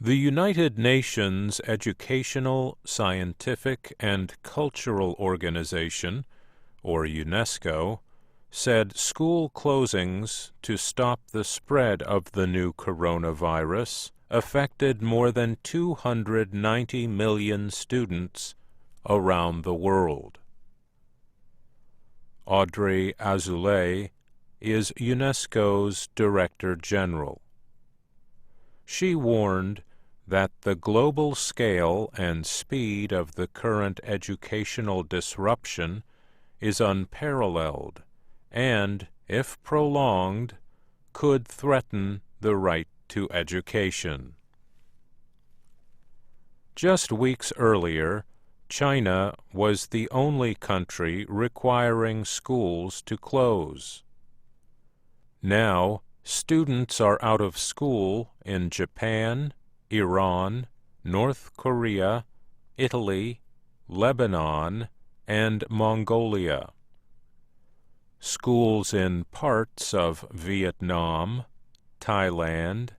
The United Nations Educational, Scientific, and Cultural Organization, or UNESCO, said school closings to stop the spread of the new coronavirus affected more than 290 million students around the world. Audrey Azoulay is UNESCO's Director General. She warned that the global scale and speed of the current educational disruption is unparalleled and, if prolonged, could threaten the right to education. Just weeks earlier, China was the only country requiring schools to close. Now, students are out of school in Japan, Iran, North Korea, Italy, Lebanon, and Mongolia. Schools in parts of Vietnam, Thailand,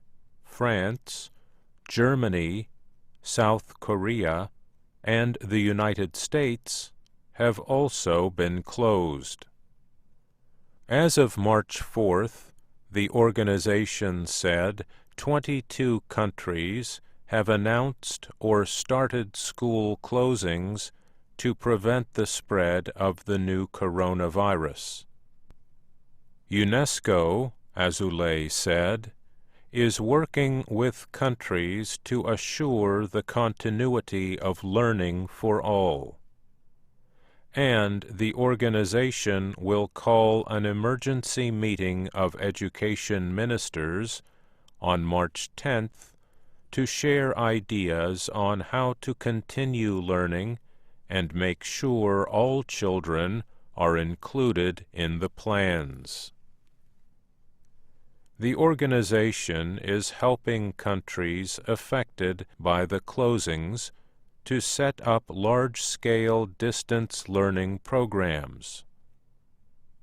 France, Germany, South Korea, and the United States have also been closed. As of March 4th, the organization said 22 countries have announced or started school closings to prevent the spread of the new coronavirus. UNESCO, Azoulay said, is working with countries to assure the continuity of learning for all. And the organization will call an emergency meeting of education ministers on March 10th to share ideas on how to continue learning and make sure all children are included in the plans. The organization is helping countries affected by the closings to set up large-scale distance learning programs.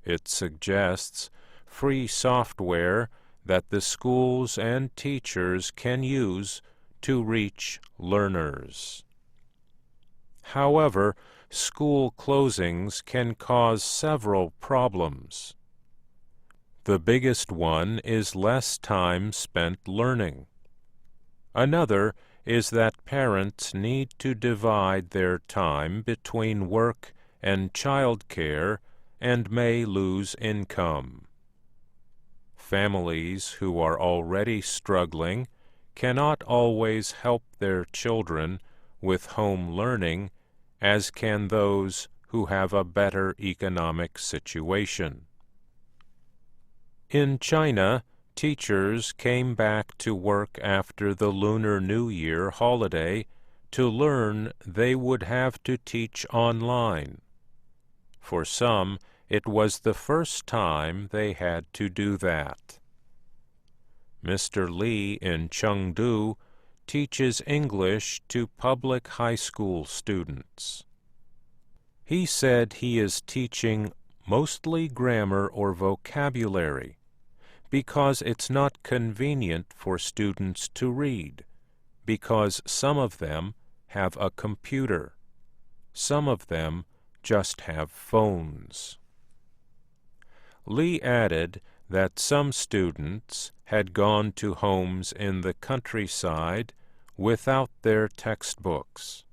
It suggests free software that the schools and teachers can use to reach learners. However, school closings can cause several problems. The biggest one is less time spent learning. Another is that parents need to divide their time between work and childcare and may lose income. Families who are already struggling cannot always help their children with home learning as can those who have a better economic situation. In China, teachers came back to work after the Lunar New Year holiday to learn they would have to teach online. For some, it was the first time they had to do that. Mr. Li in Chengdu teaches English to public high school students. He said he is teaching mostly grammar or vocabulary, because it's not convenient for students to read, because some of them have a computer. Some of them just have phones. Lee added that some students had gone to homes in the countryside without their textbooks.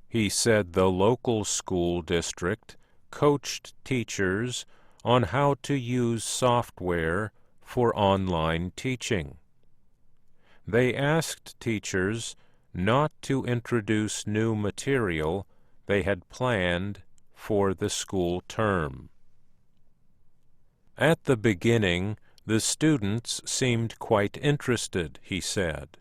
He said the local school district coached teachers on how to use software for online teaching. They asked teachers not to introduce new material they had planned for the school term. At the beginning, the students seemed quite interested, he said.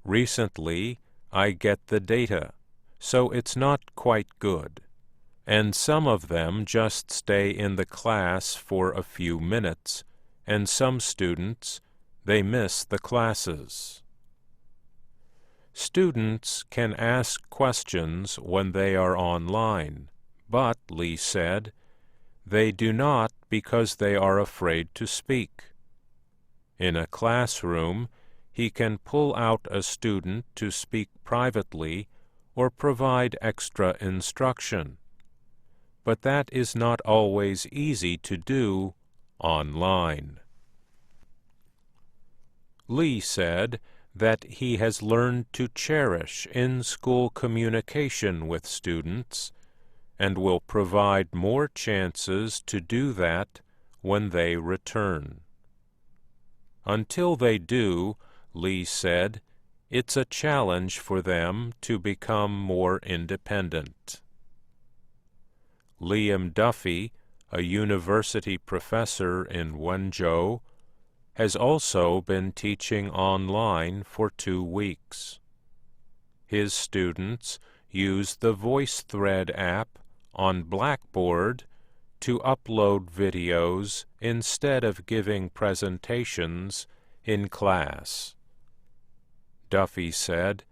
Recently, I get the data, so it's not quite good, and some of them just stay in the class for a few minutes, and some students, they miss the classes. Students can ask questions when they are online, but, Lee said, they do not because they are afraid to speak. In a classroom, he can pull out a student to speak privately or provide extra instruction. But that is not always easy to do online. Lee said that he has learned to cherish in-school communication with students and will provide more chances to do that when they return. Until they do, Lee said, it's a challenge for them to become more independent. Liam Duffy, a university professor in Wenzhou, has also been teaching online for 2 weeks. His students use the VoiceThread app on Blackboard to upload videos instead of giving presentations in class. Duffy said,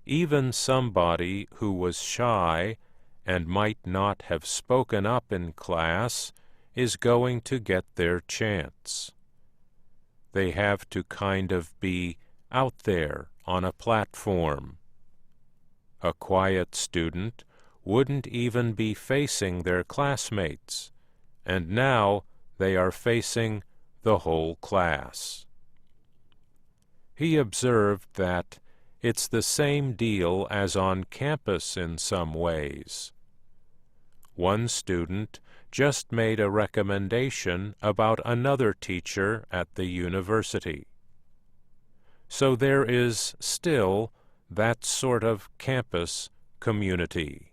even somebody who was shy and might not have spoken up in class is going to get their chance. They have to kind of be out there on a platform. A quiet student wouldn't even be facing their classmates, and now they are facing the whole class. He observed that it's the same deal as on campus in some ways. One student just made a recommendation about another teacher at the university. So there is still that sort of campus community.